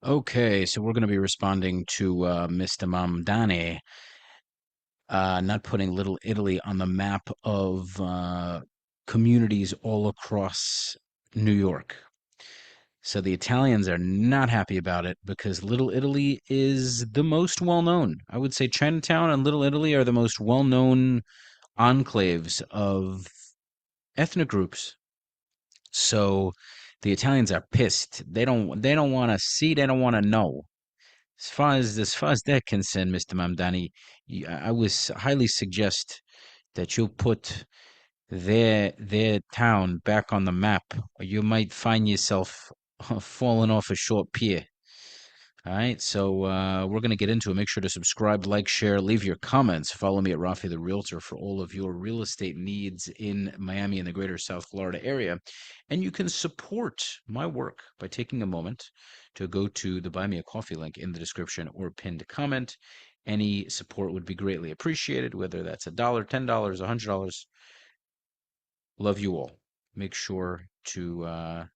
Okay, so we're going to be responding to Mr. Mamdani not putting Little Italy on the map of communities all across New York. So the Italians are not happy about it because Little Italy is the most well-known. I would say Chinatown and Little Italy are the most well-known enclaves of ethnic groups. So the Italians are pissed. They don't want to see, they don't want to know. As far as they're concerned, Mr. Mamdani, I would highly suggest that you put their town back on the map, or you might find yourself falling off a short pier. All right, so we're going to get into it. Make sure to subscribe, like, share, leave your comments. Follow me at Rafi the Realtor for all of your real estate needs in Miami and the greater South Florida area. And you can support my work by taking a moment to go to the Buy Me a Coffee link in the description or pinned comment. Any support would be greatly appreciated, whether that's $1, $10, $100. Love you all. Make sure to,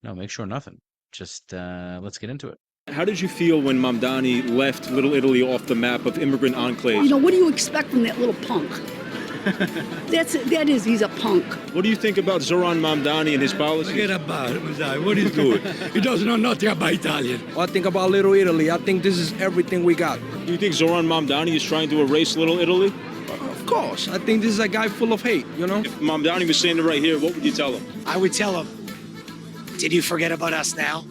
no, make sure nothing. Just let's get into it. How did you feel when Mamdani left Little Italy off the map of immigrant enclaves? You know, what do you expect from that little punk? He's a punk. What do you think about Zohran Mamdani and his policies? Forget about him, what he's doing. He doesn't know nothing about Italian. I think about Little Italy. I think this is everything we got. Do you think Zohran Mamdani is trying to erase Little Italy? Of course. I think this is a guy full of hate, you know? If Mamdani was standing right here, what would you tell him? I would tell him, did you forget about us now?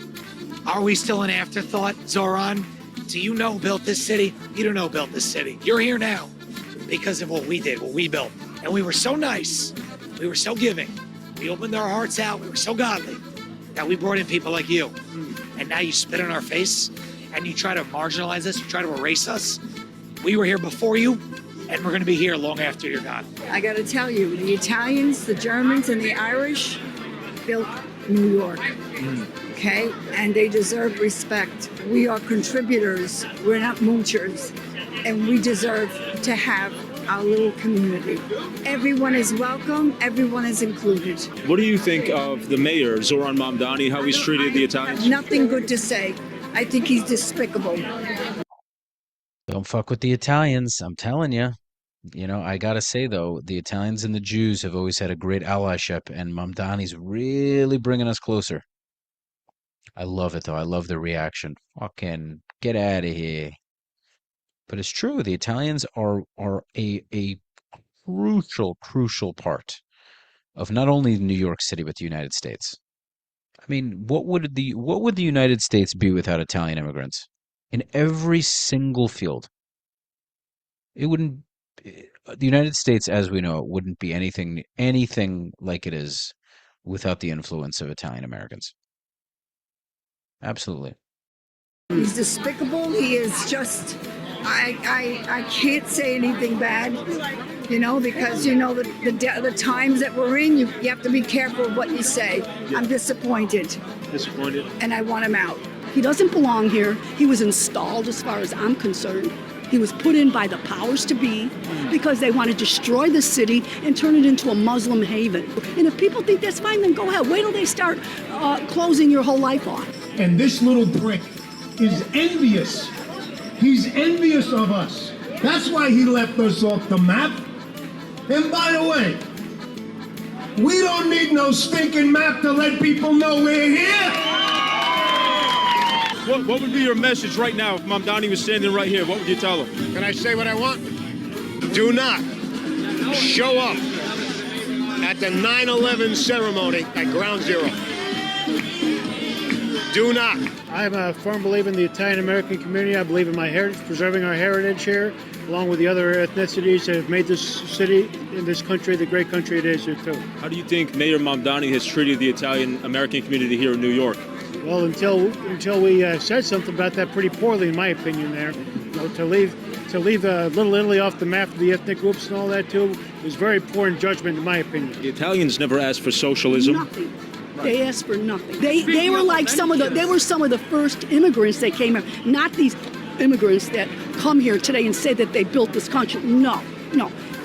Are we still an afterthought, Zohran? Do you know who built this city? You don't know who built this city. You're here now because of what we did, what we built. And we were so nice. We were so giving. We opened our hearts out. We were so godly that we brought in people like you. And now you spit in our face and you try to marginalize us. You try to erase us. We were here before you, and we're going to be here long after you're gone. I got to tell you, the Italians, the Germans, and the Irish built New York. Okay? And they deserve respect. We are contributors. We're not moochers. And we deserve to have our little community. Everyone is welcome. Everyone is included. What do you think of the mayor, Zohran Mamdani, how he's treated the Italians? Nothing good to say. I think he's despicable. Don't fuck with the Italians, I'm telling you. You know, I gotta say, though, the Italians and the Jews have always had a great allyship, and Mamdani's really bringing us closer. I love it, though. I love the reaction. Fucking get out of here. But it's true. The Italians are a crucial part of not only New York City, but the United States. I mean, what would the United States be without Italian immigrants? In every single field. It wouldn't, the United States, as we know it, wouldn't be anything like it is without the influence of Italian Americans. Absolutely. He's despicable. He is just, I can't say anything bad, you know, because, you know, the times that we're in, you have to be careful of what you say. I'm disappointed. Disappointed? And I want him out. He doesn't belong here. He was installed, as far as I'm concerned. He was put in by the powers to be because they want to destroy the city and turn it into a Muslim haven. And if people think that's fine, then go ahead. Wait till they start closing your whole life off. And this little prick is envious. He's envious of us. That's why he left us off the map. And by the way, we don't need no stinking map to let people know we're here. What would be your message right now if Mamdani was standing right here? What would you tell him? Can I say what I want? Do not show up at the 9/11 ceremony at Ground Zero. Do not. I'm a firm believer in the Italian-American community. I believe in my heritage, preserving our heritage here, along with the other ethnicities that have made this city and this country the great country it is here, too. How do you think Mayor Mamdani has treated the Italian-American community here in New York? Well, until we said something about that pretty poorly, in my opinion there. You know, to leave Little Italy off the map of the ethnic groups and all that, too, was very poor in judgment, in my opinion. The Italians never asked for socialism. Nothing. They asked for nothing. They were like some of the first immigrants that came here, not these immigrants that come here today and say that they built this country. No.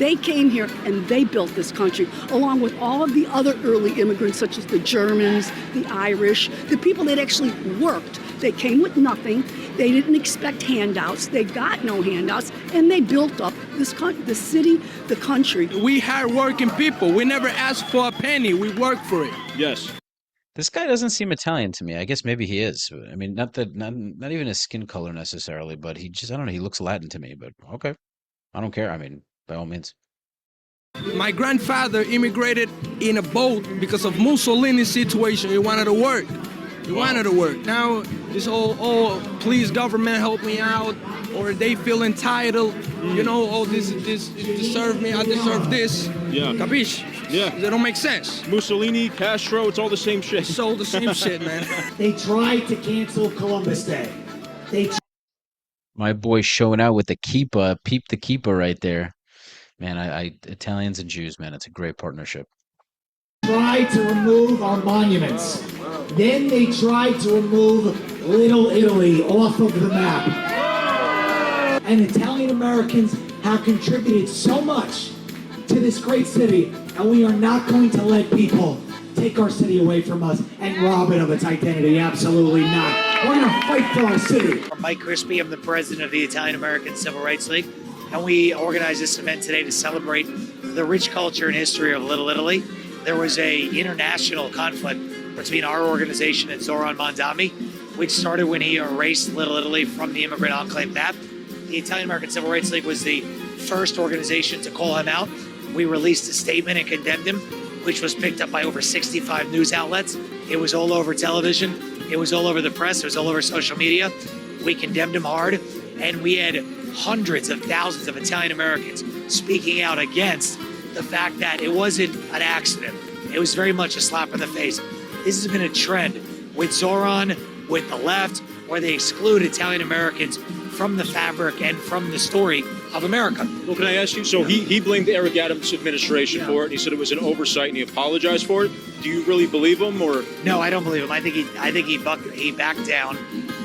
They came here and they built this country, along with all of the other early immigrants, such as the Germans, the Irish, the people that actually worked. They came with nothing. They didn't expect handouts. They got no handouts, and they built up the city, the country. We hard-working people. We never asked for a penny. We work for it. Yes. This guy doesn't seem Italian to me. I guess maybe he is. I mean, not even his skin color necessarily, but he just, I don't know, he looks Latin to me, but okay. I don't care. I mean, by all means. My grandfather immigrated in a boat because of Mussolini's situation. He wanted to work. He wanted to work. Now this whole, oh, please government help me out, or they feel entitled. You know, oh, this deserve me. I deserve this. Yeah. Capiche? Yeah. They don't make sense. Mussolini, Castro, it's all the same shit. It's all the same shit, man. They tried to cancel Columbus Day. My boy showing out with the kippah. Peep the kippah right there. Man, Italians and Jews, man, it's a great partnership. Tried to remove our monuments. Then they tried to remove Little Italy off of the map. And Italian Americans have contributed so much to this great city, and we are not going to let people take our city away from us and rob it of its identity. Absolutely not. We're going to fight for our city. I'm Mike Crispy. I'm the president of the Italian American Civil Rights League, and we organized this event today to celebrate the rich culture and history of Little Italy. There was a international conflict between our organization and Zohran Mamdani, which started when he erased Little Italy from the immigrant-enclave map. The Italian American Civil Rights League was the first organization to call him out. We released a statement and condemned him, which was picked up by over 65 news outlets. It was all over television. It was all over the press. It was all over social media. We condemned him hard, and we had hundreds of thousands of Italian Americans speaking out against the fact that it wasn't an accident. It was very much a slap in the face. This has been a trend with Zohran, with the left, where they exclude Italian Americans from the fabric and from the story of America. Well, can I ask you? So he blamed Eric Adams' administration for it. He said it was an oversight, and he apologized for it. Do you really believe him, or no? I don't believe him. I think he backed down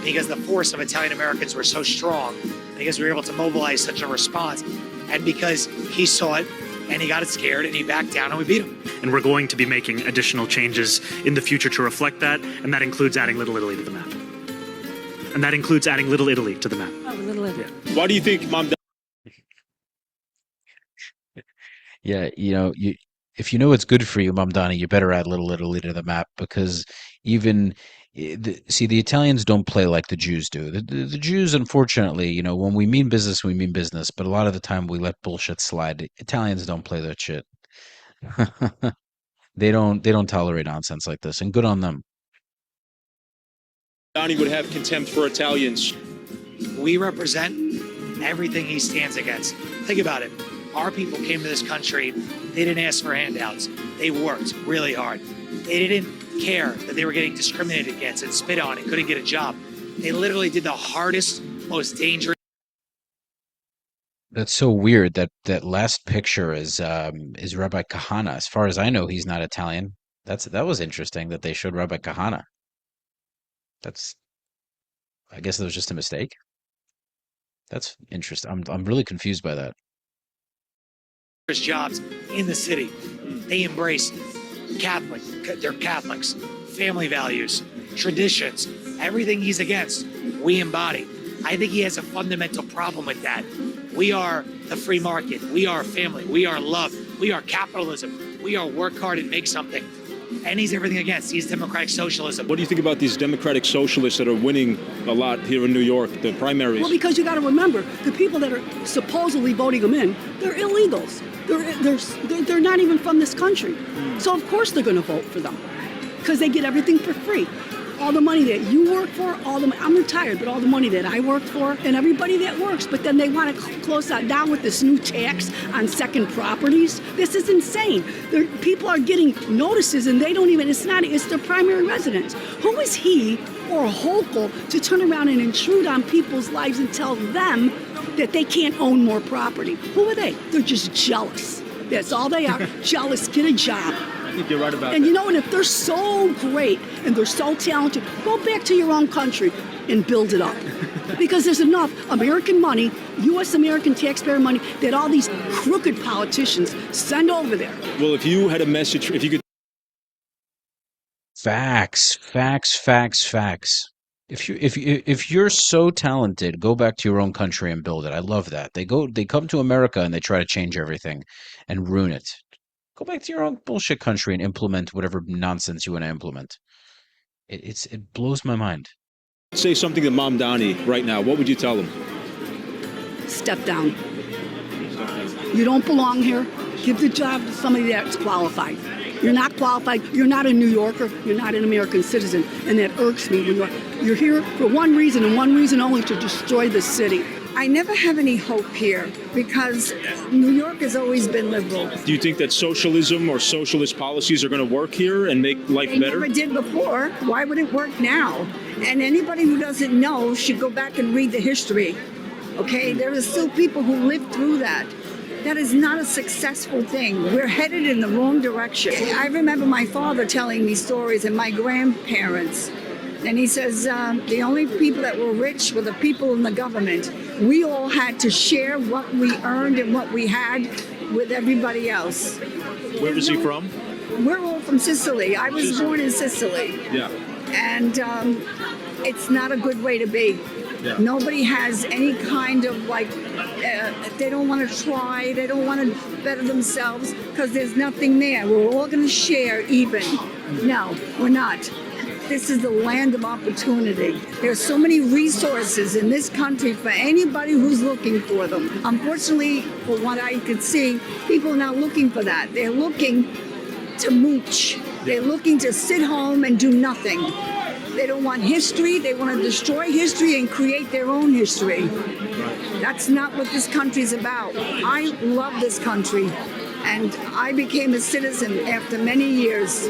because the force of Italian Americans were so strong, because we were able to mobilize such a response, and because he saw it and he got scared and he backed down and we beat him. And we're going to be making additional changes in the future to reflect that, and that includes adding Little Italy to the map. And that includes adding Little Italy to the map. Oh, Little Italy. Yeah. Why do you think Mamdani? Yeah, if you know it's good for you, Mamdani, you better add Little Italy to the map, because even the Italians don't play like the Jews do. The Jews, unfortunately, when we mean business, we mean business, but a lot of the time we let bullshit slide. Italians don't play that shit. They don't tolerate nonsense like this, and good on them. Mamdani would have contempt for Italians. We represent everything he stands against. Think about it. Our people came to this country. They didn't ask for handouts. They worked really hard. They didn't care that they were getting discriminated against and spit on and couldn't get a job. They literally did the hardest, most dangerous. That's so weird. That last picture is Rabbi Kahana. As far as I know, he's not Italian. That was interesting that they showed Rabbi Kahana. I guess that was just a mistake. That's interesting. I'm really confused by that. Jobs in the city. They embrace they're Catholics, family values, traditions, everything he's against, we embody. I think he has a fundamental problem with that. We are the free market. We are family. We are love. We are capitalism. We are work hard and make something. And he's everything against. He's democratic socialism. What do you think about these democratic socialists that are winning a lot here in New York, the primaries? Well, because you got to remember, the people that are supposedly voting them in, they're illegals. They're not even from this country. So of course they're going to vote for them, because they get everything for free. All the money that you work for, I'm retired, but all the money that I worked for, and everybody that works, but then they want to close that down with this new tax on second properties. This is insane. People are getting notices, and they don't even, it's their primary residence. Who is he or a Hochul to turn around and intrude on people's lives and tell them that they can't own more property? Who are they? They're just jealous. That's all they are. Jealous. Get a job. think you're right about And that. you know, and if they're so great and they're so talented, go back to your own country and build it up. Because there's enough American money, U.S. American taxpayer money, that all these crooked politicians send over there. Well, if you had a message, if you could. Facts. If you're so talented, go back to your own country and build it. I love that. They come to America and they try to change everything and ruin it. Go back to your own bullshit country and implement whatever nonsense you want to implement. It blows my mind. Say something to Mamdani right now, what would you tell him? Step down. You don't belong here. Give the job to somebody that's qualified. You're not qualified. You're not a New Yorker. You're not an American citizen. And that irks me. You're here for one reason and one reason only, to destroy the city. I never have any hope here because New York has always been liberal. Do you think that socialism or socialist policies are going to work here and make life They better? never did before. Why would it work now? And anybody who doesn't know should go back and read the history. Okay? There are still people who lived through that. That is not a successful thing. We're headed in the wrong direction. I remember my father telling me stories and my grandparents. And he says, the only people that were rich were the people in the government. We all had to share what we earned and what we had with everybody else. Where is he from? We're all from Sicily. I was born in Sicily. Yeah. And it's not a good way to be. Yeah. Nobody has any kind of they don't want to try, they don't want to better themselves because there's nothing there. We're all going to share even. No, we're not. This is the land of opportunity. There's so many resources in this country for anybody who's looking for them. Unfortunately, for what I could see, people are not looking for that. They're looking to mooch. They're looking to sit home and do nothing. They don't want history. They want to destroy history and create their own history. That's not what this country's about. I love this country, and I became a citizen after many years.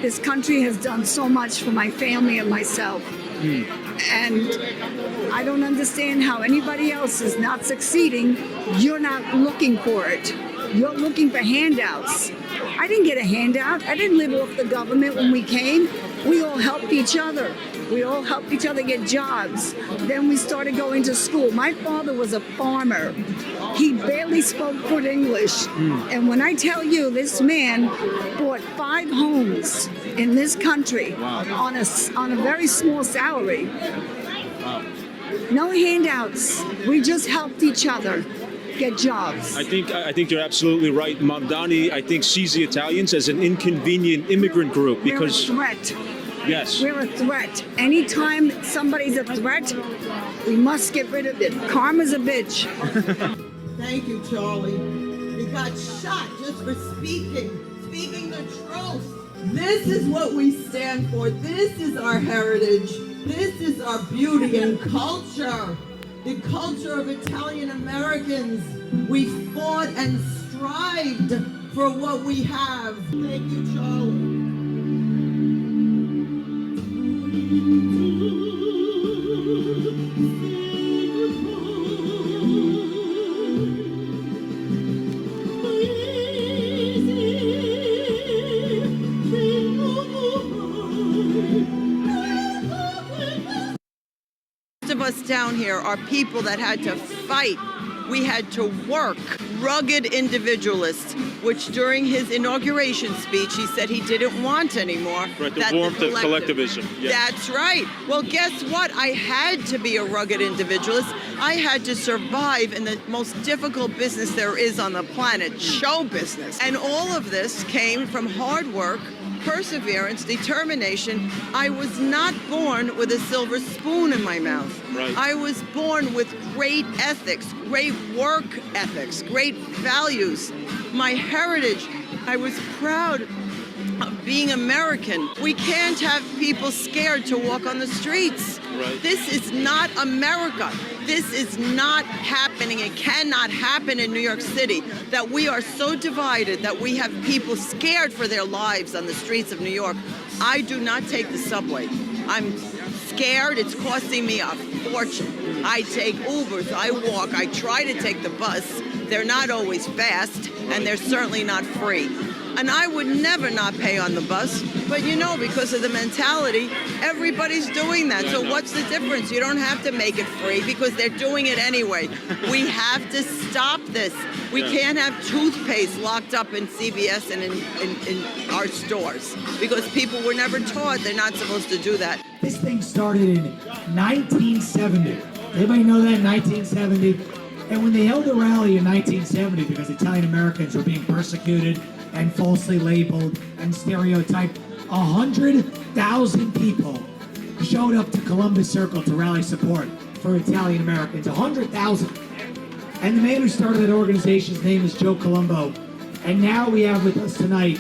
This country has done so much for my family and myself. And I don't understand how anybody else is not succeeding. You're not looking for it. You're looking for handouts. I didn't get a handout. I didn't live off the government when we came. We all helped each other. We all helped each other get jobs. Then we started going to school. My father was a farmer. He barely spoke good English. And when I tell you, this man bought 5 homes in this country on a very small salary. No handouts. We just helped each other get jobs. I think you're absolutely right. Mamdani, I think, sees the Italians as an inconvenient immigrant group because we're a threat. Yes. We're a threat. Anytime somebody's a threat, we must get rid of it. Karma's a bitch. Thank you, Charlie. He got shot just for speaking the truth. This is what we stand for. This is our heritage. This is our beauty and culture. The culture of Italian Americans. We fought and strived for what we have. Thank you, Charlie. Most of us down here are people that had to fight. We had to work. Rugged individualists, which during his inauguration speech, he said he didn't want anymore. Right, the warmth of collectivism. Yes. That's right. Well, guess what? I had to be a rugged individualist. I had to survive in the most difficult business there is on the planet, show business. And all of this came from hard work, perseverance, determination. I was not born with a silver spoon in my mouth. Right. I was born with great ethics, great work ethics, great values. My heritage, I was proud of being American. We can't have people scared to walk on the streets. Right. This is not America. This is not happening. It cannot happen in New York City, that we are so divided that we have people scared for their lives on the streets of New York. I do not take the subway. I'm scared. It's costing me a fortune. I take Ubers, I walk, I try to take the bus. They're not always fast, and they're certainly not free. And I would never not pay on the bus. But because of the mentality, everybody's doing that. So what's the difference? You don't have to make it free because they're doing it anyway. We have to stop this. We can't have toothpaste locked up in CVS and in our stores because people were never taught they're not supposed to do that. This thing started in 1970. Anybody know that? 1970? And when they held a rally in 1970 because Italian Americans were being persecuted and falsely labeled and stereotyped, 100,000 people showed up to Columbus Circle to rally support for Italian Americans. 100,000. And the man who started that organization's name is Joe Colombo. And now we have with us tonight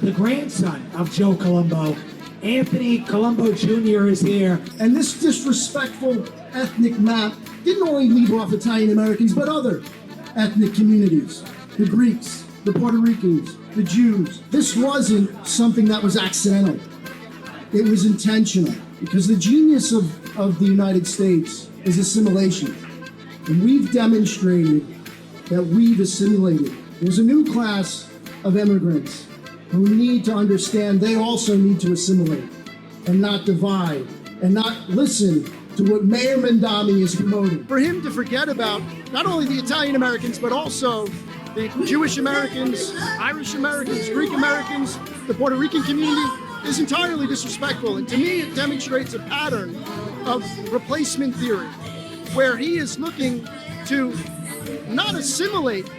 the grandson of Joe Colombo, Anthony Colombo Jr. is here. And this disrespectful ethnic map didn't only leave off Italian Americans, but other ethnic communities, the Greeks, the Puerto Ricans, the Jews. This wasn't something that was accidental. It was intentional, because the genius of the United States is assimilation. And we've demonstrated that we've assimilated. There's a new class of immigrants who need to understand they also need to assimilate and not divide and not listen to what Mayor Mamdani is promoting. For him to forget about not only the Italian Americans, but also the Jewish Americans, Irish Americans, Greek Americans, the Puerto Rican community is entirely disrespectful. And to me, it demonstrates a pattern of replacement theory, where he is looking to not assimilate,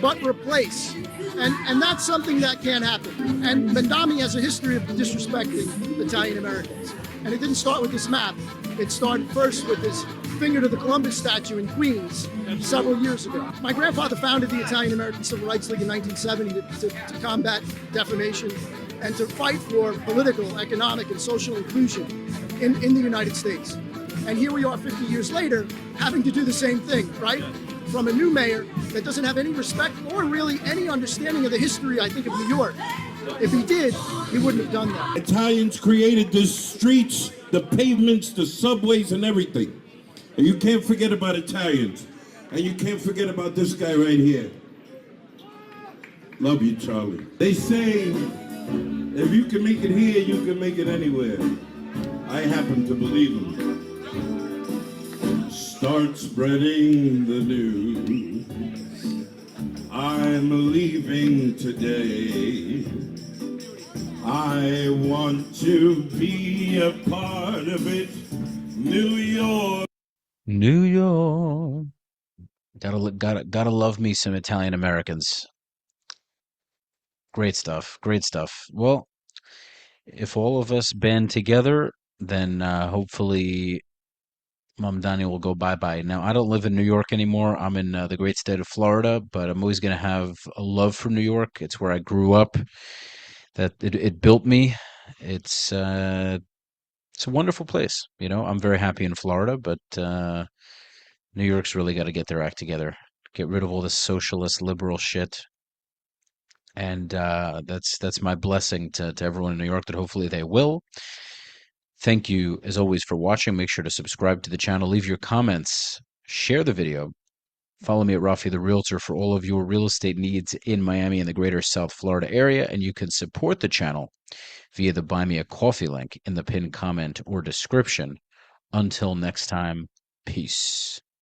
but replace. And that's something that can't happen. And Mamdani has a history of disrespecting Italian Americans. And it didn't start with this map. It started first with his finger to the Columbus statue in Queens several years ago. My grandfather founded the Italian American Civil Rights League in 1970 to combat defamation and to fight for political, economic, and social inclusion in the United States. And here we are 50 years later having to do the same thing, right? From a new mayor that doesn't have any respect or really any understanding of the history, I think, of New York. If he did, he wouldn't have done that. Italians created the streets, the pavements, the subways, and everything. And you can't forget about Italians. And you can't forget about this guy right here. Love you, Charlie. They say, if you can make it here, you can make it anywhere. I happen to believe them. Start spreading the news. I'm leaving today. I want to be a part of it. New York. New York. Gotta love me some Italian Americans. Great stuff. Great stuff. Well, if all of us band together, then hopefully Mamdani will go bye-bye. Now, I don't live in New York anymore. I'm in the great state of Florida, but I'm always going to have a love for New York. It's where I grew up. That it built me. It's a wonderful place. I'm very happy in Florida, but New York's really got to get their act together. Get rid of all this socialist liberal shit. And that's my blessing to everyone in New York, that hopefully they will. Thank you, as always, for watching. Make sure to subscribe to the channel. Leave your comments. Share the video. Follow me at Rafi the Realtor for all of your real estate needs in Miami and the greater South Florida area. And you can support the channel via the Buy Me a Coffee link in the pinned comment or description. Until next time, peace.